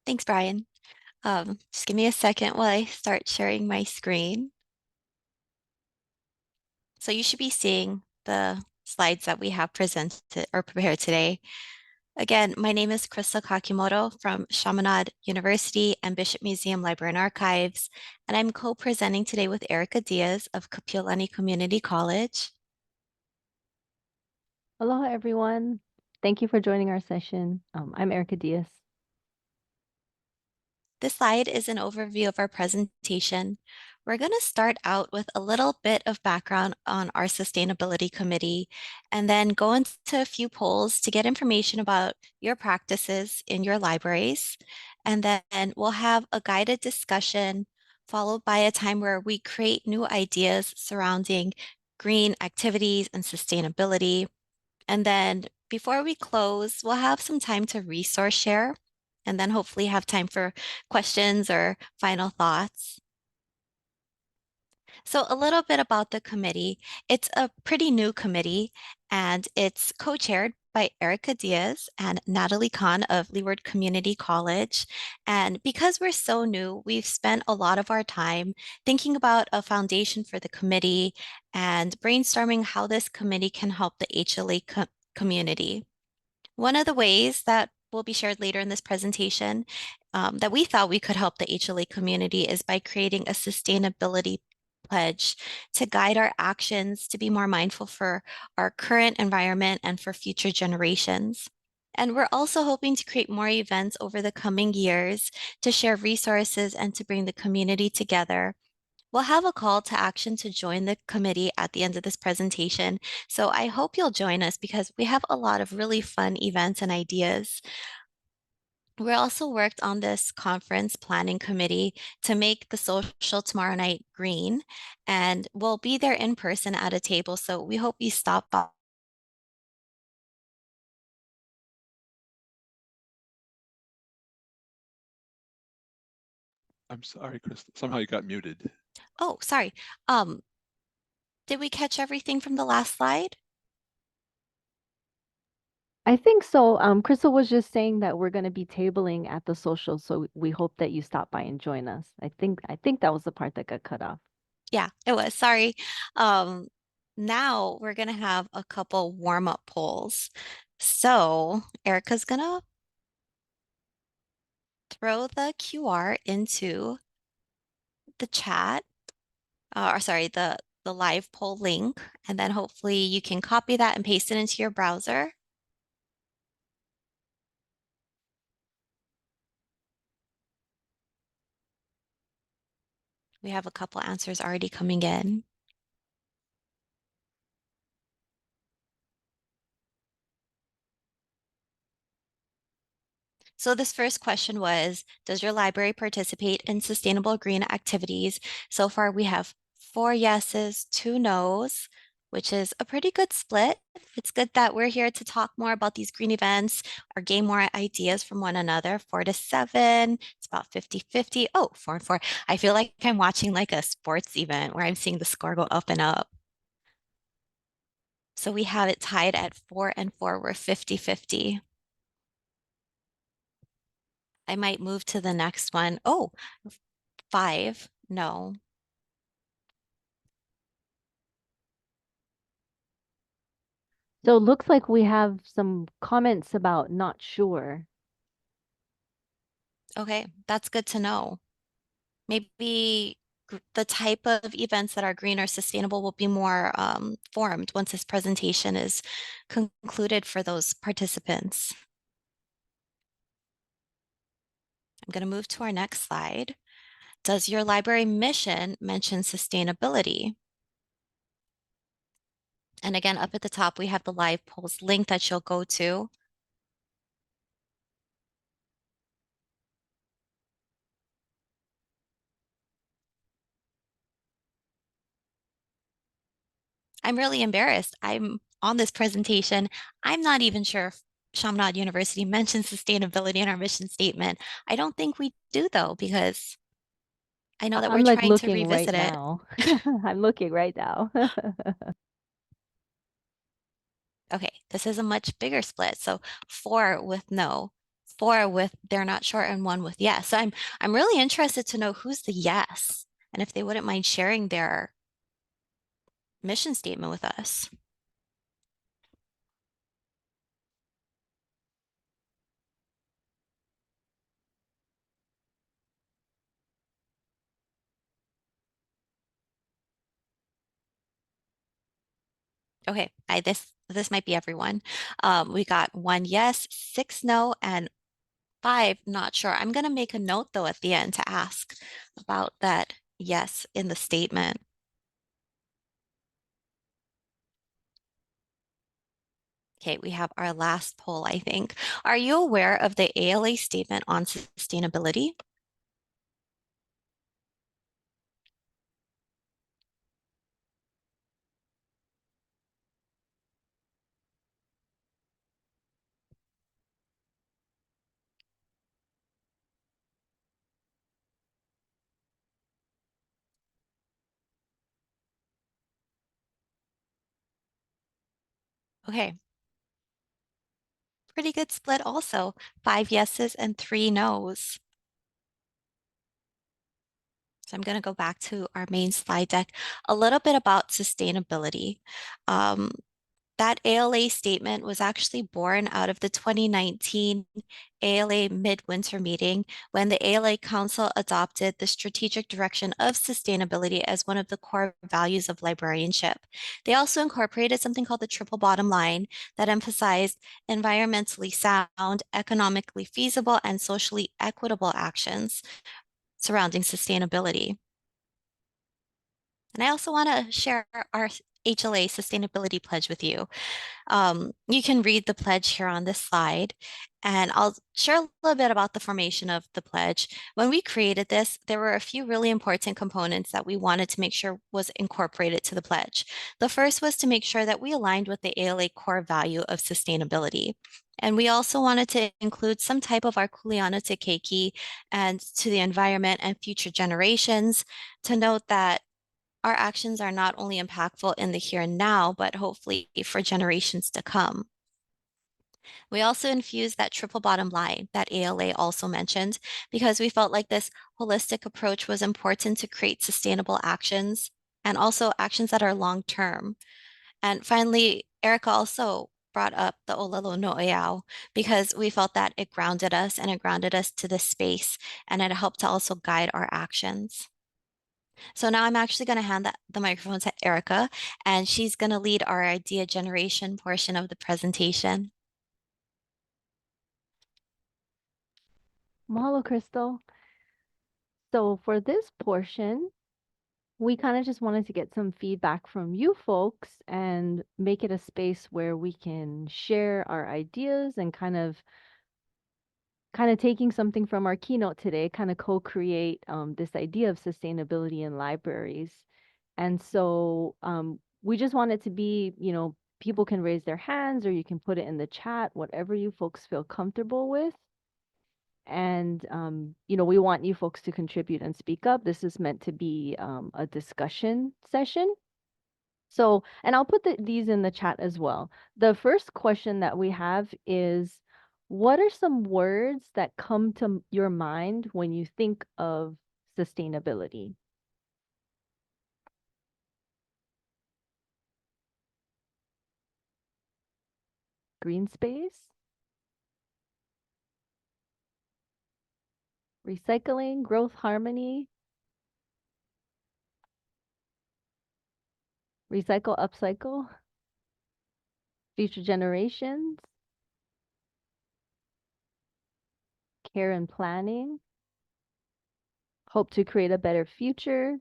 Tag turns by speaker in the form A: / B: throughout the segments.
A: Thanks, Brian. Just give me a second while I start sharing my screen. So you should be seeing the slides that we have presented or prepared today. Again, my name is Krystal Kakimoto from Chaminade University and Bishop Museum Library and Archives, and I'm co-presenting today with Erica Diaz of Kapiolani Community College.
B: Aloha, everyone. Thank you for joining our session. I'm Erica Diaz.
A: This slide is an overview of our presentation. We're going to start out with a little bit of background on our sustainability committee and then go into a few polls to get information about your practices in your libraries. And then we'll have a guided discussion followed by a time where we create new ideas surrounding green activities and sustainability. And then before we close, we'll have some time to resource share and then hopefully have time for questions or final thoughts. So a little bit about the committee. It's a pretty new committee and it's co-chaired by Erica Diaz and Natalie Kahn of Leeward Community College. And because we're so new, we've spent a lot of our time thinking about a foundation for the committee and brainstorming how this committee can help the HLA community. One of the ways that will be shared later in this presentation that we thought we could help the HLA community is by creating a sustainability pledge to guide our actions to be more mindful for our current environment and for future generations. And we're also hoping to create more events over the coming years to share resources and to bring the community together. We'll have a call to action to join the committee at the end of this presentation. So I hope you'll join us because we have a lot of really fun events and ideas. We also worked on this conference planning committee to make the social tomorrow night green, and we'll be there in person at a table. So we hope you stop by.
C: I'm sorry, Krystal. Somehow you got muted.
A: Oh, sorry. Um, did we catch everything from the last slide?
B: I think so. Crystal was just saying that we're going to be tabling at the social, so we hope that you stop by and join us. I think that was the part that got cut off.
A: Yeah, it was. Sorry. Um, Now we're gonna have a couple warm-up polls. So Erica's gonna throw the QR into the chat, or sorry, the live poll link, and then hopefully you can copy that and paste it into your browser. We have a couple answers already coming in. So this first question was, does your library participate in sustainable green activities? So far, we have 4 yeses, 2 nos, which is a pretty good split. It's good that we're here to talk more about these green events or gain more ideas from one another. 4 to 7, it's about 50-50. Oh, 4 and 4. I feel like I'm watching like a sports event where I'm seeing the score go up and up. So we have it tied at 4 and 4. We're 50-50. I might move to the next one. Oh, 5, no.
B: So it looks like we have some comments about not sure.
A: Okay, that's good to know. Maybe the type of events that are green or sustainable will be more formed once this presentation is concluded for those participants. I'm going to move to our next slide. Does your library mission mention sustainability? And again, up at the top, we have the live polls link that you'll go to. I'm really embarrassed. I'm on this presentation. I'm not even sure if Chaminade University mentions sustainability in our mission statement. I don't think we do though, because I know that we're
B: I'm like
A: trying to
B: looking right
A: revisit it.
B: now. I'm looking right now.
A: Okay, this is a much bigger split. So 4 with no, four with they're not sure and one with yes. So I'm really interested to know who's the yes and if they wouldn't mind sharing their mission statement with us. Okay, this might be everyone. We got one yes, six no, and five not sure. I'm gonna make a note though at the end to ask about that yes in the statement. Okay, we have our last poll, I think. Are you aware of the ALA statement on sustainability? Okay, pretty good split also. Five yeses and three nos. So I'm going to go back to our main slide deck. A little bit about sustainability. Um, that ALA statement was actually born out of the 2019 ALA Midwinter meeting when the ALA Council adopted the strategic direction of sustainability as one of the core values of librarianship. They also incorporated something called the triple bottom line that emphasized environmentally sound, economically feasible, and socially equitable actions surrounding sustainability. And I also want to share our HLA sustainability pledge with you. You can read the pledge here on this slide, and I'll share a little bit about the formation of the pledge. When we created this, there were a few really important components that we wanted to make sure was incorporated to the pledge. The first was to make sure that we aligned with the ALA core value of sustainability. And we also wanted to include some type of our kuleana te keiki and to the environment and future generations to note that our actions are not only impactful in the here and now, but hopefully for generations to come. We also infused that triple bottom line that ALA also mentioned because we felt like this holistic approach was important to create sustainable actions and also actions that are long term. And finally, Erica also brought up the Olelo no Eau because we felt that it grounded us and it grounded us to this space and it helped to also guide our actions. So now I'm actually going to hand the microphone to Erica, and she's going to lead our idea generation portion of the presentation.
B: Mahalo, Krystal. So for this portion, we kind of just wanted to get some feedback from you folks and make it a space where we can share our ideas and kind of taking something from our keynote today, kind of co-create this idea of sustainability in libraries. And so we just want it to be, people can raise their hands or you can put it in the chat, whatever you folks feel comfortable with. And, we want you folks to contribute and speak up. This is meant to be a discussion session. So, and I'll put these in the chat as well. The first question that we have is, what are some words that come to your mind when you think of sustainability? Green space, recycling, growth, harmony, recycle, upcycle, future generations, care and planning, hope to create a better future,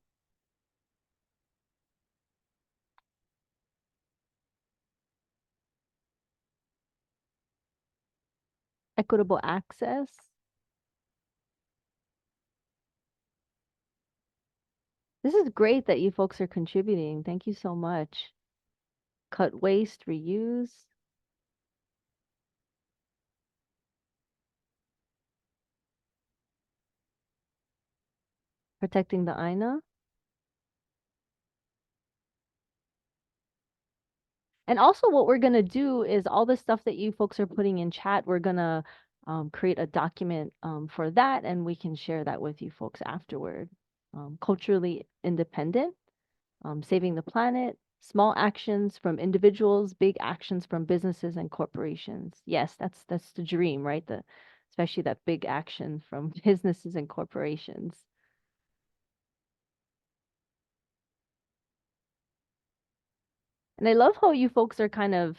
B: equitable access. This is great that you folks are contributing. Thank you so much. Cut waste, reuse, protecting the Aina. And also what we're going to do is all the stuff that you folks are putting in chat, we're going to create a document for that, and we can share that with you folks afterward. Culturally independent, saving the planet, small actions from individuals, big actions from businesses and corporations. Yes, that's the dream, right? The especially that big action from businesses and corporations. And I love how you folks are kind of,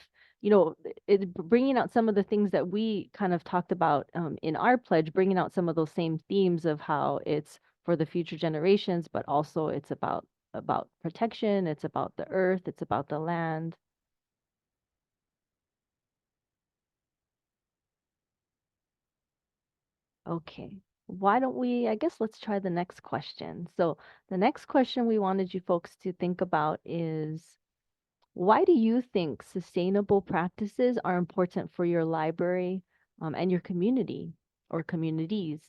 B: bringing out some of the things that we kind of talked about in our pledge, bringing out some of those same themes of how it's for the future generations, but also it's about protection, it's about the earth, it's about the land. Okay. Why don't we, I guess let's try the next question. So the next question we wanted you folks to think about is, why do you think sustainable practices are important for your library and your community or communities?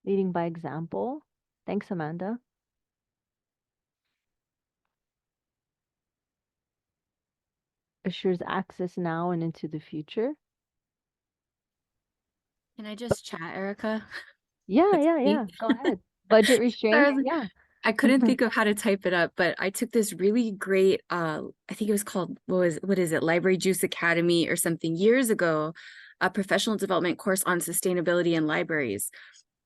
B: Leading by example. Thanks, Amanda. Assures access now and into the future.
D: Can I just chat, Erica?
B: Yeah,
D: That's
B: yeah,
D: me.
B: yeah. Go ahead. Budget restraints.
D: Sorry,
B: Yeah.
D: I couldn't think of how to type it up, but I took this really great I think it was called what is it, Library Juice Academy or something years ago, a professional development course on sustainability in libraries.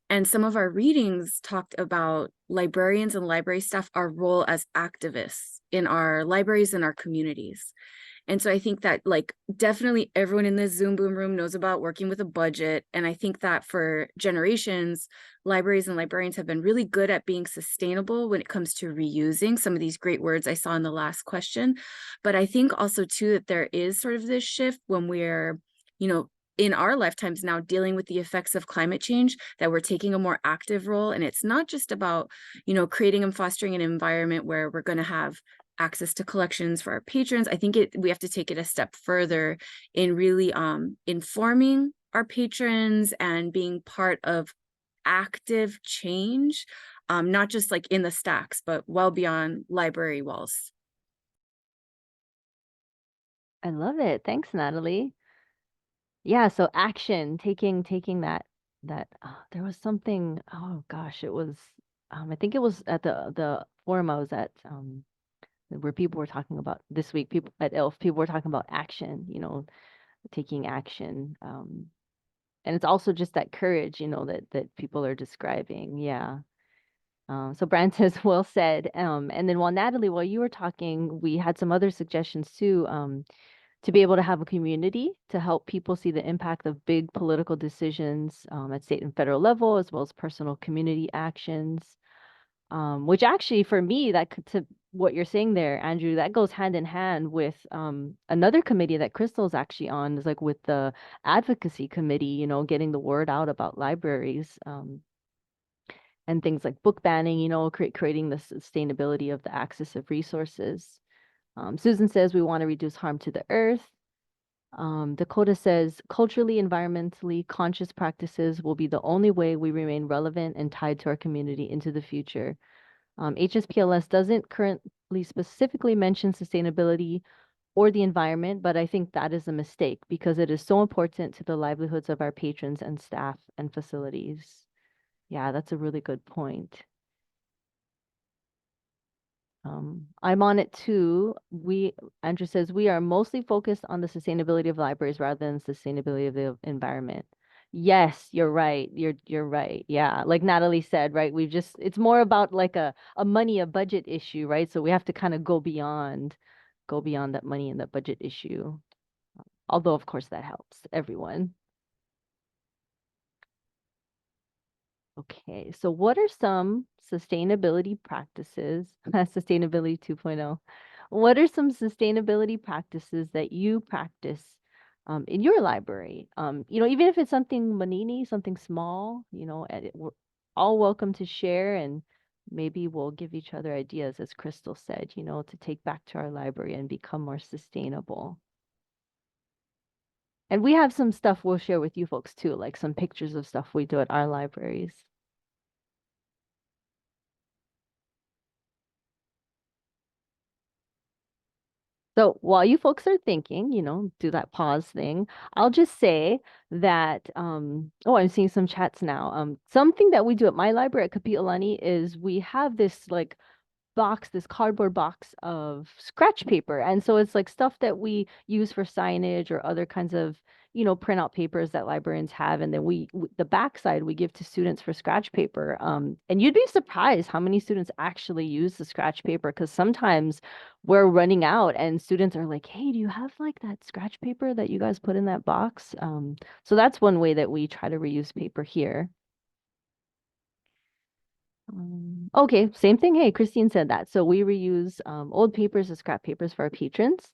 D: And some of our readings talked about librarians and library staff, our role as activists in our libraries and our communities. And so I think that like definitely everyone in this Zoom Boom room knows about working with a budget. And I think that for generations, libraries and librarians have been really good at being sustainable when it comes to reusing some of these great words I saw in the last question. But I think also too that there is sort of this shift when we're, you know, in our lifetimes now dealing with the effects of climate change, that we're taking a more active role. And it's not just about, you know, creating and fostering an environment where we're going to have access to collections for our patrons. I think we have to take it a step further in really informing our patrons and being part of active change, not just like in the stacks, but well beyond library walls.
B: I love it. Thanks, Natalie. Yeah, so action, taking that there was something, oh gosh, it was I think it was at the forum I was at where people were talking about this week, people at ELF, people were talking about action, taking action. And it's also just that courage, that people are describing. Yeah. So Brian says, well said. And then while you were talking, we had some other suggestions too. To be able to have a community to help people see the impact of big political decisions at state and federal level, as well as personal community actions. Which actually, for me, to what you're saying there, Andrew, that goes hand in hand with another committee that Krystal's actually on, is like with the advocacy committee, getting the word out about libraries and things like book banning, creating the sustainability of the access of resources. Susan says we want to reduce harm to the earth. Dakota says culturally, environmentally conscious practices will be the only way we remain relevant and tied to our community into the future. HSPLS doesn't currently specifically mention sustainability or the environment, but I think that is a mistake because it is so important to the livelihoods of our patrons and staff and facilities. Yeah, that's a really good point. I'm on it too. Andrew says we are mostly focused on the sustainability of libraries rather than sustainability of the environment. Yes, you're right. You're right. Yeah, like Natalie said, right? It's more about like a budget issue, right? So we have to kind of go beyond that money and that budget issue. Although of course that helps everyone. Okay, so what are some sustainability practices, sustainability 2.0? What are some sustainability practices that you practice in your library? Even if it's something manini, something small, we're all welcome to share, and maybe we'll give each other ideas, as Krystal said, to take back to our library and become more sustainable. And we have some stuff we'll share with you folks too, like some pictures of stuff we do at our libraries. So while you folks are thinking, do that pause thing, I'll just say that, oh, I'm seeing some chats now. Something that we do at my library at Kapi'olani is we have this like box, this cardboard box of scratch paper. And so it's like stuff that we use for signage or other kinds of, printout papers that librarians have. And then the backside we give to students for scratch paper. And you'd be surprised how many students actually use the scratch paper because sometimes we're running out and students are like, hey, do you have like that scratch paper that you guys put in that box? So that's one way that we try to reuse paper here. Okay, same thing. Hey, Christine said that. So we reuse old papers as scrap papers for our patrons,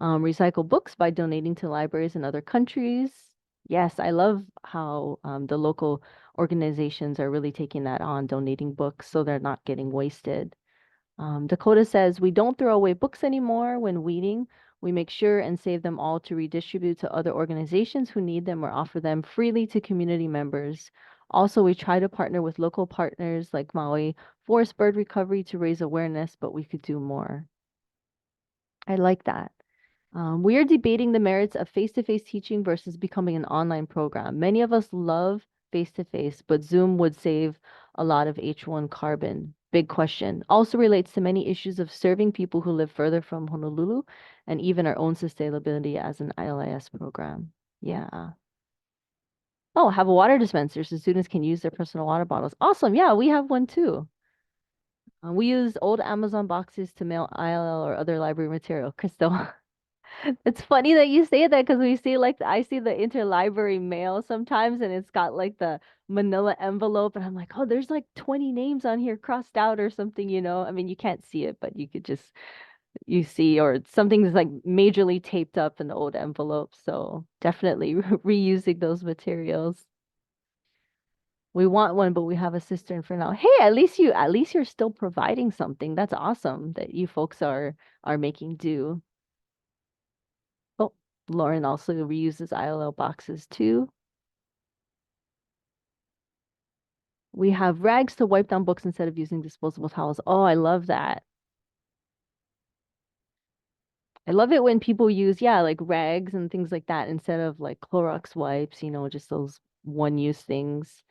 B: recycle books by donating to libraries in other countries. Yes, I love how the local organizations are really taking that on, donating books so they're not getting wasted. Dakota says, we don't throw away books anymore when weeding. We make sure and save them all to redistribute to other organizations who need them or offer them freely to community members. Also, we try to partner with local partners like Maui Forest Bird Recovery to raise awareness, but we could do more. I like that. We are debating the merits of face-to-face teaching versus becoming an online program. Many of us love face-to-face, but Zoom would save a lot of H1 carbon. Big question. Also relates to many issues of serving people who live further from Honolulu and even our own sustainability as an ILIS program. Yeah. Oh, have a water dispenser so students can use their personal water bottles. Awesome. Yeah, we have one too. We use old Amazon boxes to mail ILL or other library material. Krystal. It's funny that you say that because we see like I see the interlibrary mail sometimes and it's got like the manila envelope and I'm like, oh, there's like 20 names on here crossed out or something. I mean, you can't see it, but you could just you see or something's like majorly taped up in the old envelope. So definitely reusing those materials. We want one, but we have a cistern for now. Hey, at least you're still providing something. That's awesome that you folks are making do. Oh, Lauren also reuses ILL boxes too. We have rags to wipe down books instead of using disposable towels. Oh, I love that. I love it when people use, yeah, like rags and things like that instead of like Clorox wipes, just those one-use things.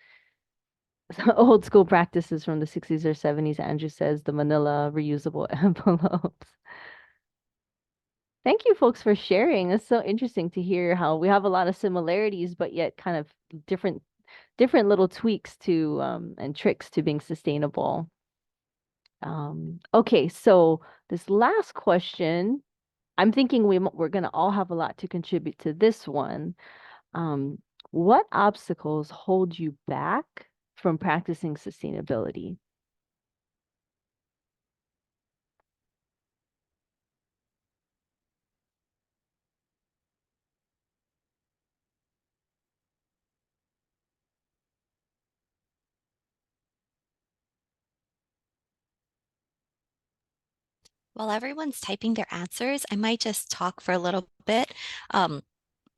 B: Old school practices from the 60s or 70s, Andrew says, the manila reusable envelopes. Thank you folks for sharing. It's so interesting to hear how we have a lot of similarities, but yet kind of different little tweaks to and tricks to being sustainable. Okay, so this last question, I'm thinking we're gonna all have a lot to contribute to this one. Um, what obstacles hold you back from practicing sustainability?
A: While everyone's typing their answers, I might just talk for a little bit. Um,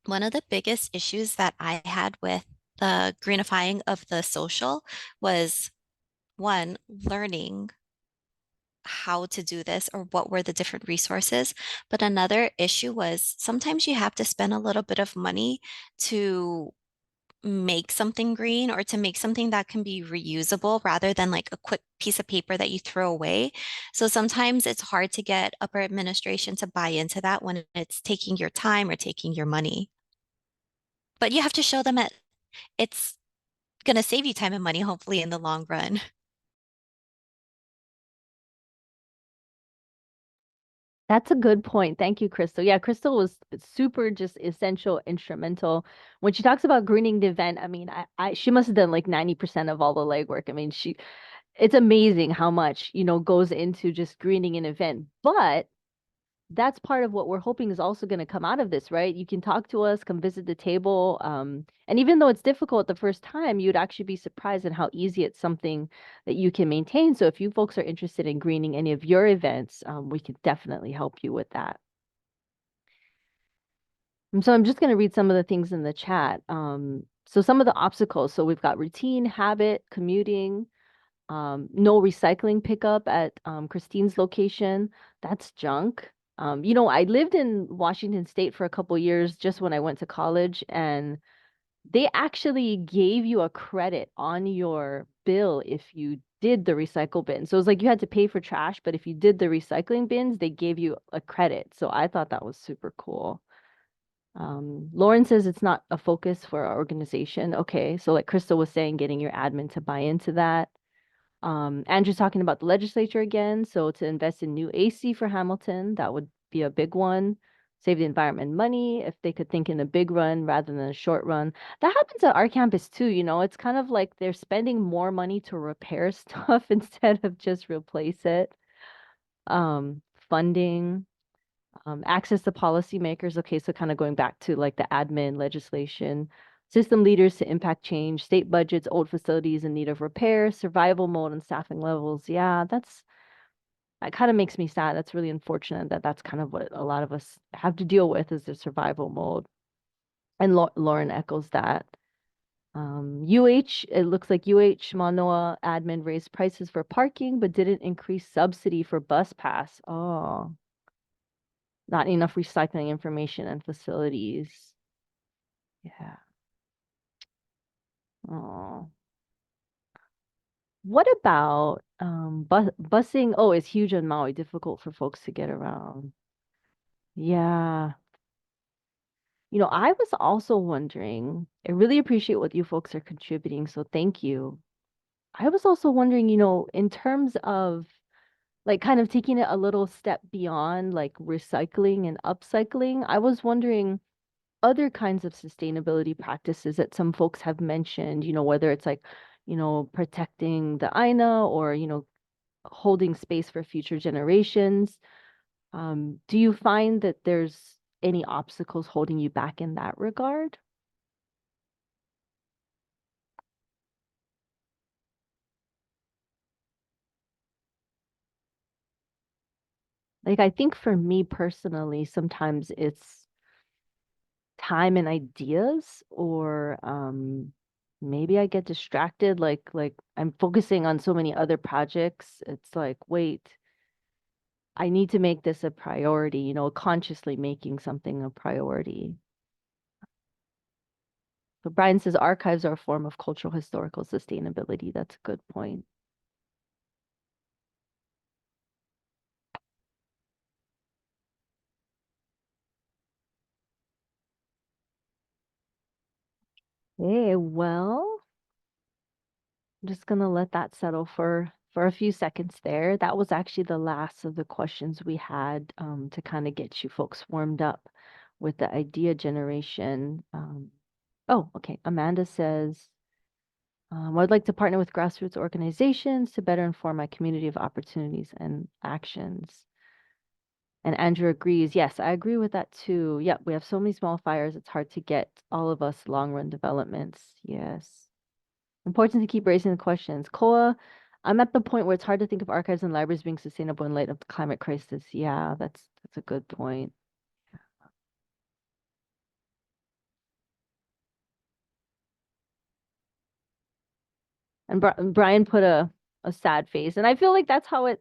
A: One of the biggest issues that I had with the greenifying of the social was one, learning how to do this or what were the different resources. But another issue was sometimes you have to spend a little bit of money to make something green or to make something that can be reusable rather than like a quick piece of paper that you throw away. So sometimes it's hard to get upper administration to buy into that when it's taking your time or taking your money. But you have to show them that it's going to save you time and money, hopefully, in the long run.
B: That's a good point. Thank you, Krystal. Yeah, Krystal was super just essential, instrumental. When she talks about greening the event, I mean, she must have done like 90% of all the legwork. I mean, it's amazing how much, goes into just greening an event. But that's part of what we're hoping is also going to come out of this, right? You can talk to us, come visit the table. And even though it's difficult the first time, you'd actually be surprised at how easy it's something that you can maintain. So if you folks are interested in greening any of your events, we can definitely help you with that. And so I'm just going to read some of the things in the chat. So some of the obstacles. So we've got routine, habit, commuting, no recycling pickup at Christine's location. That's junk. I lived in Washington State for a couple years just when I went to college, and they actually gave you a credit on your bill if you did the recycle bin. So it was like you had to pay for trash, but if you did the recycling bins, they gave you a credit. So I thought that was super cool. Lauren says it's not a focus for our organization. Okay, so like Krystal was saying, getting your admin to buy into that. Andrew's talking about the legislature again. So to invest in new AC for Hamilton, that would be a big one. Save the environment money if they could think in a big run rather than a short run. That happens at our campus too. It's kind of like they're spending more money to repair stuff instead of just replace it. Funding, access to policymakers. Okay, so kind of going back to like the admin legislation, system leaders to impact change, state budgets, old facilities in need of repair, survival mode and staffing levels. Yeah, that kind of makes me sad. That's really unfortunate that that's kind of what a lot of us have to deal with is the survival mode. And Lauren echoes that. it looks like Manoa admin raised prices for parking, but didn't increase subsidy for bus pass. Oh, not enough recycling information and facilities. Yeah. Oh. What about busing? Oh, it's huge on Maui, difficult for folks to get around. Yeah. I was also wondering, I really appreciate what you folks are contributing, so thank you. I was also wondering, in terms of like kind of taking it a little step beyond like recycling and upcycling, I was wondering other kinds of sustainability practices that some folks have mentioned, whether it's like, protecting the Aina or, holding space for future generations. Do you find that there's any obstacles holding you back in that regard? Like, I think for me personally, sometimes it's time and ideas, or maybe I get distracted, like I'm focusing on so many other projects. It's like, wait, I need to make this a priority, consciously making something a priority. So Brian says archives are a form of cultural historical sustainability. That's a good point. Hey, well, I'm just gonna let that settle for a few seconds there. That was actually the last of the questions we had to kind of get you folks warmed up with the idea generation. Oh, okay. Amanda says, I'd like to partner with grassroots organizations to better inform my community of opportunities and actions. And Andrew agrees. Yes, I agree with that too. Yep, we have so many small fires, it's hard to get all of us long run developments. Yes. Important to keep raising the questions. Koa, I'm at the point where it's hard to think of archives and libraries being sustainable in light of the climate crisis. Yeah, that's a good point. And Brian put a sad face, and I feel like that's how it.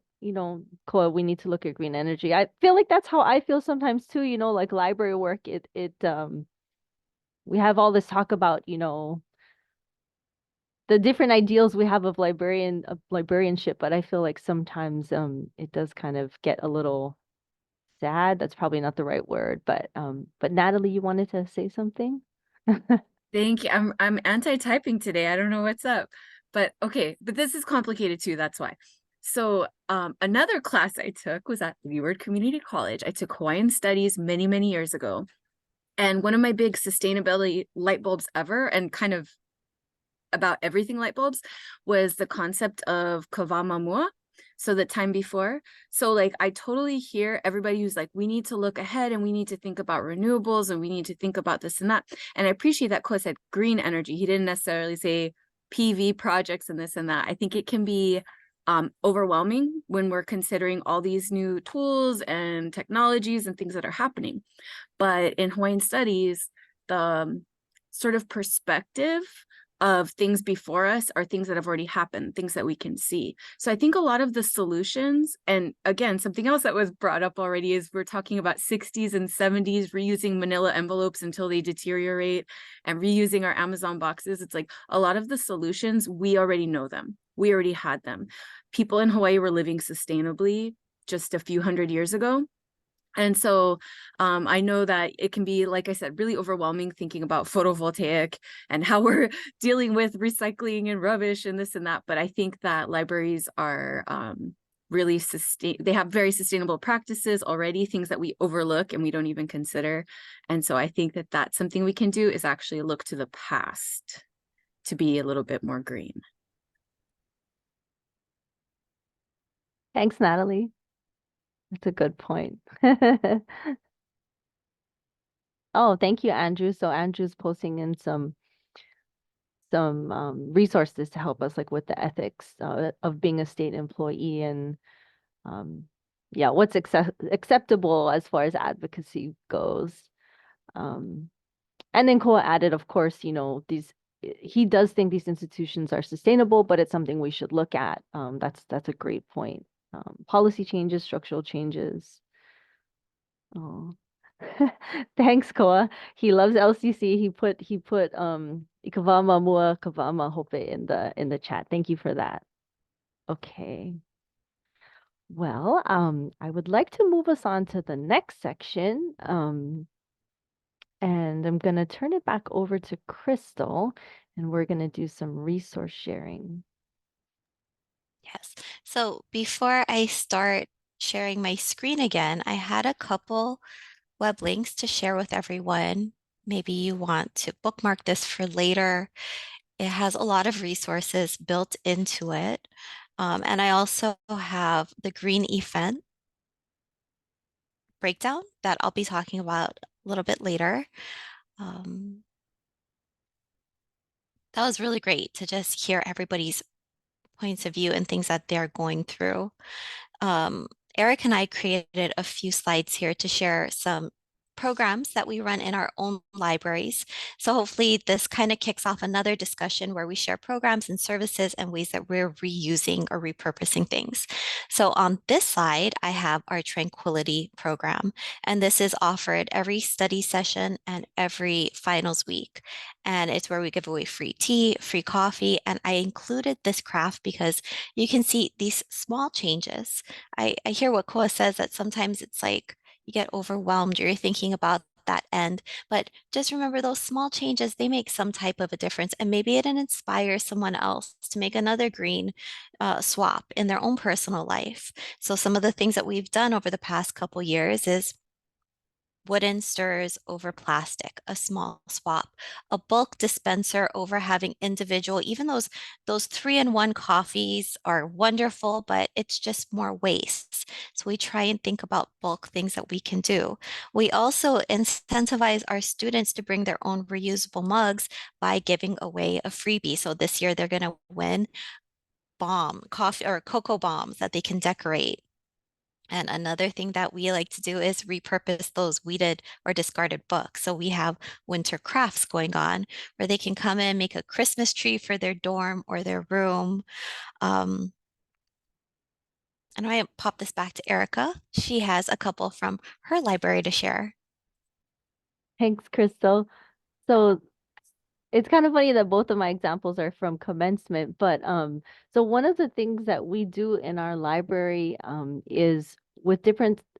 B: Koa, we need to look at green energy. I feel like that's how I feel sometimes too. Like library work. We have all this talk about the different ideals we have of librarianship, but I feel like sometimes it does kind of get a little sad. That's probably not the right word, but Natalie, you wanted to say something?
D: Thank you. I'm anti-typing today. I don't know what's up. But okay, but this is complicated too, that's why. So another class I took was at Leeward Community College. I took Hawaiian Studies many, many years ago. And one of my big sustainability light bulbs ever, and kind of about everything light bulbs, was the concept of kawamamua. So the time before. So like I totally hear everybody who's like, we need to look ahead and we need to think about renewables and we need to think about this and that. And I appreciate that Koa said green energy. He didn't necessarily say PV projects and this and that. I think it can be overwhelming when we're considering all these new tools and technologies and things that are happening. But in Hawaiian studies, the sort of perspective of things before us are things that have already happened, things that we can see. So I think a lot of the solutions, and again, something else that was brought up already is we're talking about 60s and 70s, reusing manila envelopes until they deteriorate and reusing our Amazon boxes. It's like a lot of the solutions, we already know them. We already had them. People in Hawaii were living sustainably just a few hundred years ago. And so I know that it can be, like I said, really overwhelming thinking about photovoltaic and how we're dealing with recycling and rubbish and this and that. But I think that libraries are really they have very sustainable practices already, things that we overlook and we don't even consider. And so I think that that's something we can do, is actually look to the past to be a little bit more green.
B: Thanks, Natalie. That's a good point. Oh, thank you, Andrew. So Andrew's posting in some resources to help us, like with the ethics of being a state employee, and yeah, what's acceptable as far as advocacy goes. And then Koa added, of course, you know, he does think these institutions are sustainable, but it's something we should look at. That's a great point. Policy changes, structural changes. Oh. Thanks, Koa. He loves LCC. He put Ikawama Mua Kawama Hope in the chat. Thank you for that. Okay. Well, I would like to move us on to the next section. And I'm gonna turn it back over to Krystal, and we're gonna do some resource sharing.
A: Yes. So before I start sharing my screen again, I had a couple web links to share with everyone. Maybe you want to bookmark this for later. It has a lot of resources built into it. And I also have the green event breakdown that I'll be talking about a little bit later. Um, that was really great to just hear everybody's points of view and things that they're going through. Um, Eric and I created a few slides here to share some programs that we run in our own libraries. So hopefully this kind of kicks off another discussion where we share programs and services and ways that we're reusing or repurposing things. So on this slide, I have our Tranquility program, and this is offered every study session and every finals week. And it's where we give away free tea, free coffee, and I included this craft because you can see these small changes. I hear what Koa says, that sometimes it's like you get overwhelmed or you're thinking about that end, but just remember those small changes, they make some type of a difference, and maybe it inspires someone else to make another green swap in their own personal life. So some of the things that we've done over the past couple years is wooden stirrers over plastic, a small swap, a bulk dispenser over having individual, even those 3-in-1 coffees are wonderful, but it's just more waste. So we try and think about bulk things that we can do. We also incentivize our students to bring their own reusable mugs by giving away a freebie. So this year they're going to win coffee or cocoa bombs that they can decorate. And another thing that we like to do is repurpose those weeded or discarded books. So we have winter crafts going on where they can come in, make a Christmas tree for their dorm or their room. And I pop this back to Erica. She has a couple from her library to share.
B: Thanks, Krystal. So it's kind of funny that both of my examples are from commencement, but so one of the things that we do in our library is with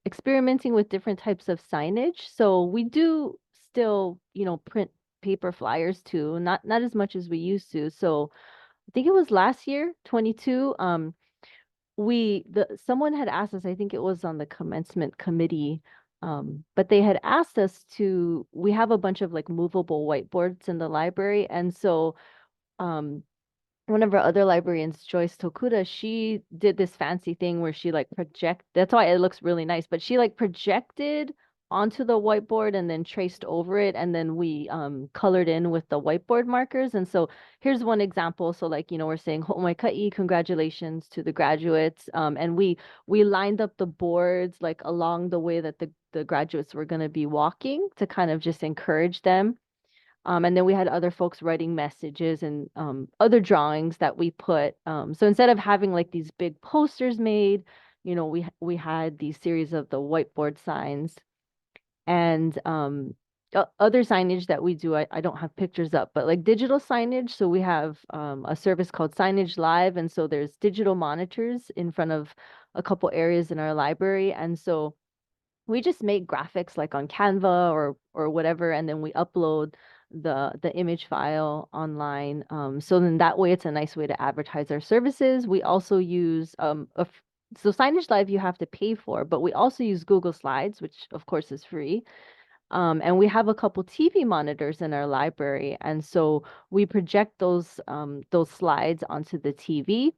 B: experimenting with different types of signage. So we do still, you know, print paper flyers too, not as much as we used to. So I think it was last year, 22, someone had asked us, I think it was on the commencement committee, but they had asked us we have a bunch of like movable whiteboards in the library. And so um, one of our other librarians, Joyce Tokuda, she did this fancy thing where she like that's why it looks really nice, but she like projected onto the whiteboard and then traced over it, and then we colored in with the whiteboard markers. And so here's one example. So like, you know, we're saying "Ho'omai congratulations to the graduates." And we lined up the boards like along the way that the graduates were going to be walking to kind of just encourage them. And then we had other folks writing messages and other drawings that we put. So instead of having like these big posters made, you know, we had these series of the whiteboard signs. And other signage that we do, I don't have pictures up, but like digital signage. So we have a service called Signage Live. And so there's digital monitors in front of a couple areas in our library. And so we just make graphics like on Canva or whatever, and then we upload the image file online. So then that way it's a nice way to advertise our services. We also use so Signage Live you have to pay for, but we also use Google Slides, which of course is free. And we have a couple TV monitors in our library, and so we project those slides onto the TV.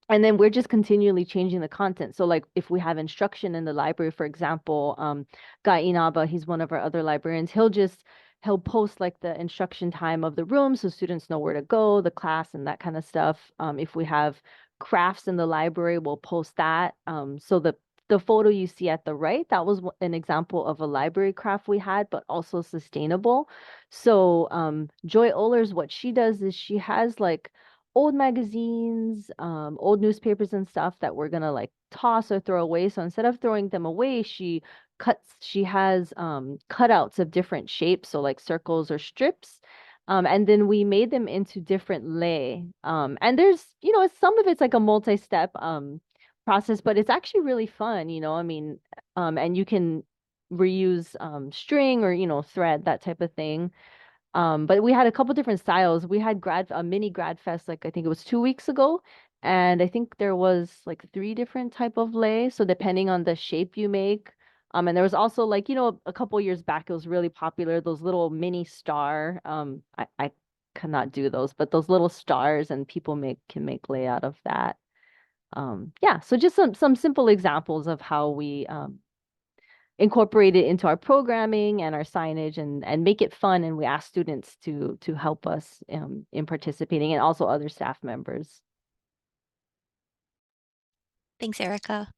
B: And then we're just continually changing the content. So like if we have instruction in the library, for example, Guy Inaba, he's one of our other librarians, he'll post like the instruction time of the room so students know where to go, the class and that kind of stuff. If we have crafts in the library, we'll post that. So the photo you see at the right, that was an example of a library craft we had, but also sustainable. So Joy Ohlers, what she does is she has like old magazines, old newspapers and stuff that we're gonna like toss or throw away. So instead of throwing them away, she has cutouts of different shapes, so like circles or strips. And then we made them into different lei. And there's, you know, some of it's like a multi-step process, but it's actually really fun, you know. I mean, and you can reuse string or, you know, thread, that type of thing. But we had a couple different styles. We had a mini grad fest, like I think it was 2 weeks ago. And I think there was like three different type of lei. So depending on the shape you make. And there was also like, you know, a couple years back, it was really popular, those little mini star. I cannot do those, but those little stars and people can make lei out of that. Yeah, so just some simple examples of how we incorporate it into our programming and our signage and make it fun. And we ask students to help us in participating, and also other staff members.
A: Thanks, Erica.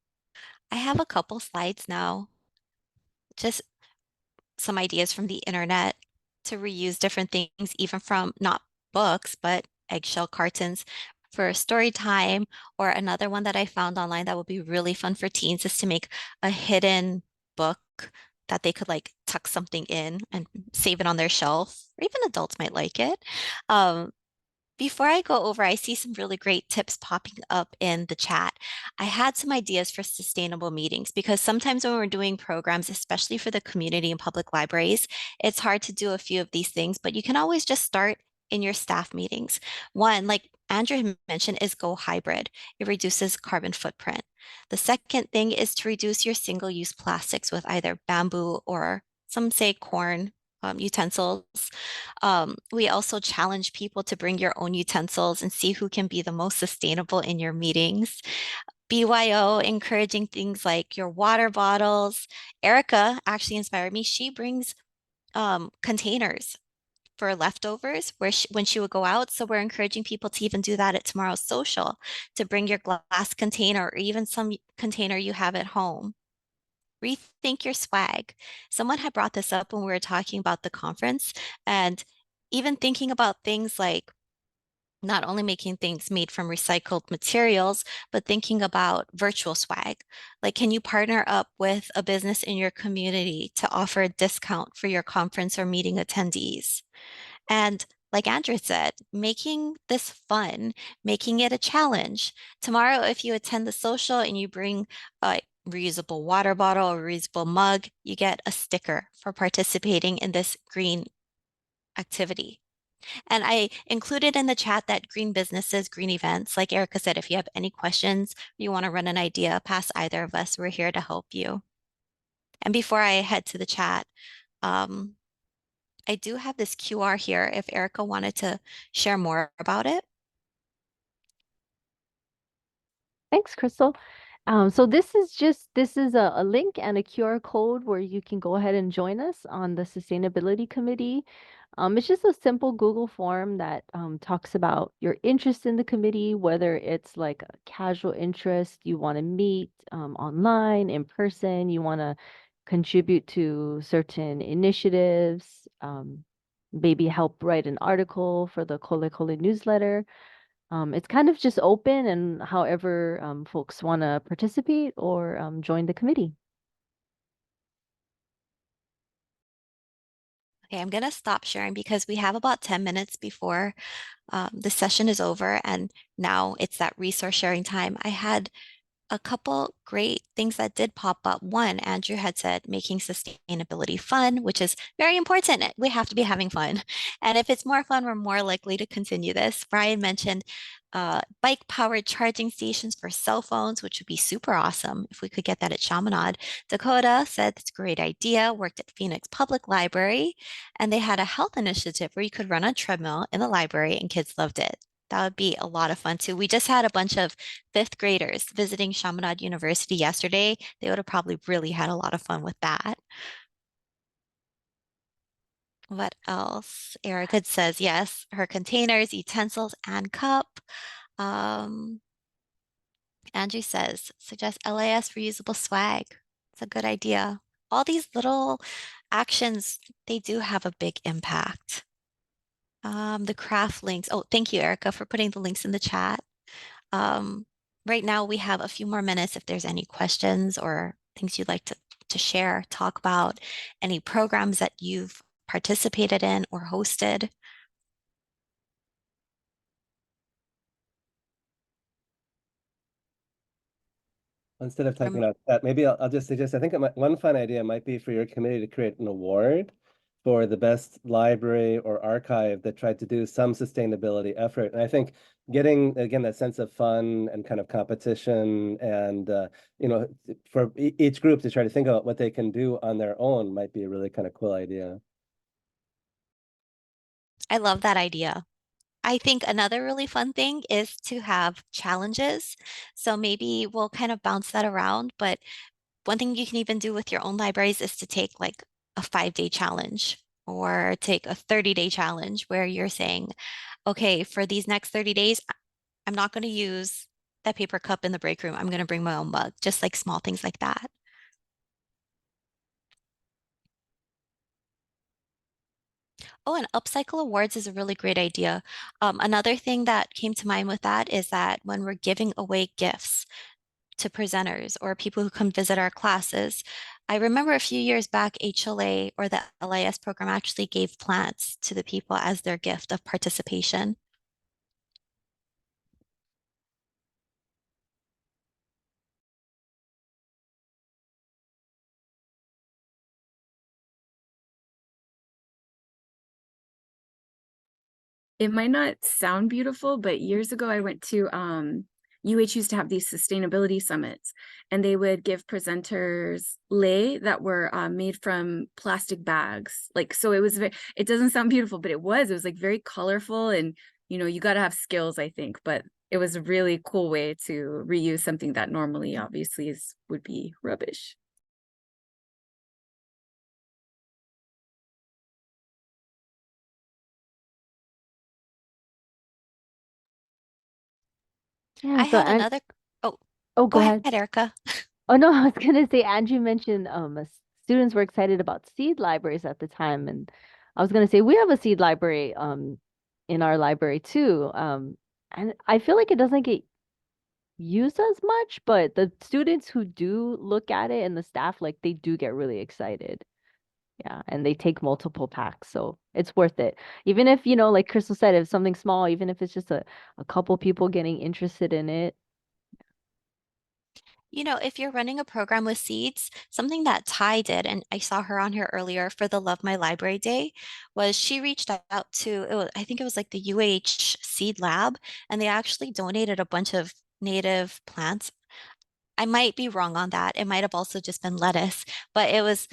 A: I have a couple slides now, just some ideas from the internet to reuse different things, even from not books, but eggshell cartons for story time. Or another one that I found online that would be really fun for teens is to make a hidden book that they could like tuck something in and save it on their shelf, or even adults might like it. Um, Before I go over, I see some really great tips popping up in the chat. I had some ideas for sustainable meetings because sometimes when we're doing programs, especially for the community and public libraries, it's hard to do a few of these things, but you can always just start in your staff meetings. One, like Andrew had mentioned, is go hybrid. It reduces carbon footprint. The second thing is to reduce your single-use plastics with either bamboo or some say corn utensils. We also challenge people to bring your own utensils and see who can be the most sustainable in your meetings. BYO, encouraging things like your water bottles. Erica actually inspired me. She brings containers for leftovers when she would go out. So we're encouraging people to even do that at tomorrow's social, to bring your glass container or even some container you have at home. Rethink your swag. Someone had brought this up when we were talking about the conference, and even thinking about things like not only making things made from recycled materials, but thinking about virtual swag. Like, can you partner up with a business in your community to offer a discount for your conference or meeting attendees? And like Andrew said, making this fun, making it a challenge. Tomorrow, if you attend the social and you bring a reusable water bottle or reusable mug, you get a sticker for participating in this green activity. And I included in the chat that green businesses, green events, like Erica said, if you have any questions, you want to run an idea past either of us, we're here to help you. And before I head to the chat, um, I do have this QR here if Erica wanted to share more about it.
B: Thanks, Krystal. So this is a link and a QR code where you can go ahead and join us on the sustainability committee. It's just a simple Google form that talks about your interest in the committee, whether it's like a casual interest, you want to meet online, in person, you want to contribute to certain initiatives, maybe help write an article for the Kole Kole newsletter. It's kind of just open and however folks want to participate or join the committee.
A: Okay, I'm going to stop sharing because we have about 10 minutes before the session is over, and now it's that resource sharing time. I had a couple great things that did pop up. One, Andrew had said making sustainability fun, which is very important. We have to be having fun. And if it's more fun, we're more likely to continue this. Brian mentioned bike powered charging stations for cell phones, which would be super awesome if we could get that at Chaminade. Dakota said it's a great idea, worked at Phoenix Public Library, and they had a health initiative where you could run on a treadmill in the library and kids loved it. That would be a lot of fun too. We just had a bunch of fifth graders visiting Chaminade University yesterday. They would have probably really had a lot of fun with that. What else? Erica says yes, her containers, utensils, and cup. Um, Angie says suggest LAS reusable swag. It's a good idea. All these little actions, they do have a big impact. The craft links. Oh, thank you, Erica, for putting the links in the chat. Um, right now, we have a few more minutes if there's any questions or things you'd like to share, talk about, any programs that you've participated in or hosted.
E: Instead of typing
A: Rem-
E: out that, maybe I'll just suggest, I think one fun idea might be for your committee to create an award for the best library or archive that tried to do some sustainability effort. And I think getting, again, that sense of fun and kind of competition and, for each group to try to think about what they can do on their own might be a really kind of cool idea.
A: I love that idea. I think another really fun thing is to have challenges. So maybe we'll kind of bounce that around, but one thing you can even do with your own libraries is to take like a 5 day challenge or take a 30-day challenge where you're saying, okay, for these next 30 days, I'm not going to use that paper cup in the break room. I'm going to bring my own mug, just like small things like that. Oh, and upcycle awards is a really great idea. Another thing that came to mind with that is that when we're giving away gifts to presenters or people who come visit our classes, I remember a few years back, HLA or the LIS program actually gave plants to the people as their gift of participation.
D: It might not sound beautiful, but years ago I went to UH used to have these sustainability summits, and they would give presenters lei that were made from plastic bags. Like, so it was it doesn't sound beautiful, but it was like very colorful, and you got to have skills, I think, but it was a really cool way to reuse something that normally obviously would be rubbish.
B: Yeah,
A: I
B: so
A: have
B: and
A: another, oh,
B: oh,
A: go
B: go
A: ahead,
B: ahead.
A: Erica.
B: Oh no, I was gonna say Angie mentioned students were excited about seed libraries at the time, and I was gonna say we have a seed library in our library too. And I feel like it doesn't get used as much, but the students who do look at it and the staff, like they do get really excited. Yeah, and they take multiple packs, so it's worth it. Even if, like Krystal said, if something small, even if it's just a couple people getting interested in it.
A: If you're running a program with seeds, something that Ty did, and I saw her on here earlier for the Love My Library Day, was she reached out to, I think it was like the UH Seed Lab, and they actually donated a bunch of native plants. I might be wrong on that. It might have also just been lettuce, but it was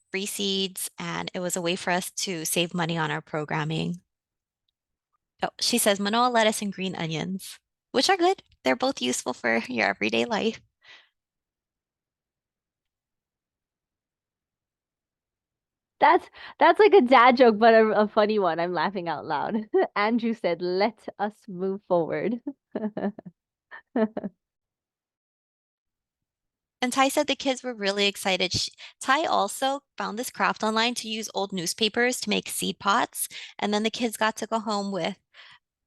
A: free seeds and it was a way for us to save money on our programming. Oh, she says Manoa lettuce and green onions, which are good. They're both useful for your everyday life.
B: That's like a dad joke, but a funny one. I'm laughing out loud. Andrew said, "Let us move forward."
A: And Ty said the kids were really excited. Ty also found this craft online to use old newspapers to make seed pots. And then the kids got to go home with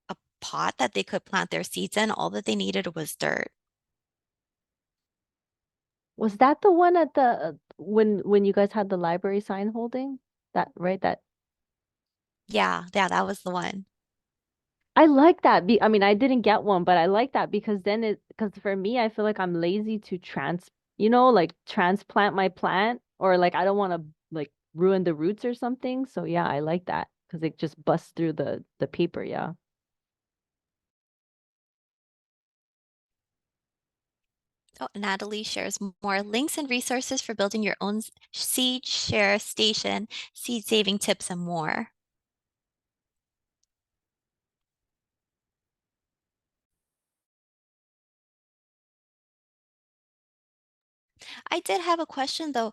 A: a pot that they could plant their seeds in. All that they needed was dirt.
B: Was that the one at the when you guys had the library sign holding? That right? That
A: Yeah, that was the one.
B: I like that. I mean, I didn't get one, but I like that because then because for me, I feel like I'm lazy to like transplant my plant or like I don't want to like ruin the roots or something. So yeah, I like that because it just busts through the paper. Yeah.
A: Oh, Natalie shares more links and resources for building your own seed share station, seed saving tips, and more. I did have a question though.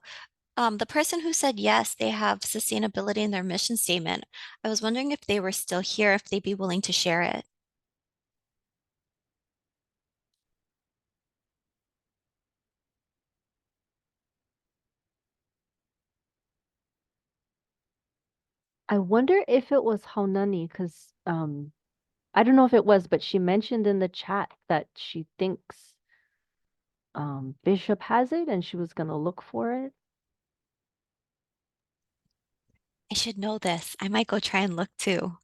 A: The person who said yes, they have sustainability in their mission statement. I was wondering if they were still here, if they'd be willing to share it.
B: I wonder if it was Haunani because I don't know if it was, but she mentioned in the chat that she thinks Bishop has it and she was gonna look for it.
A: I should know this. I might go try and look too.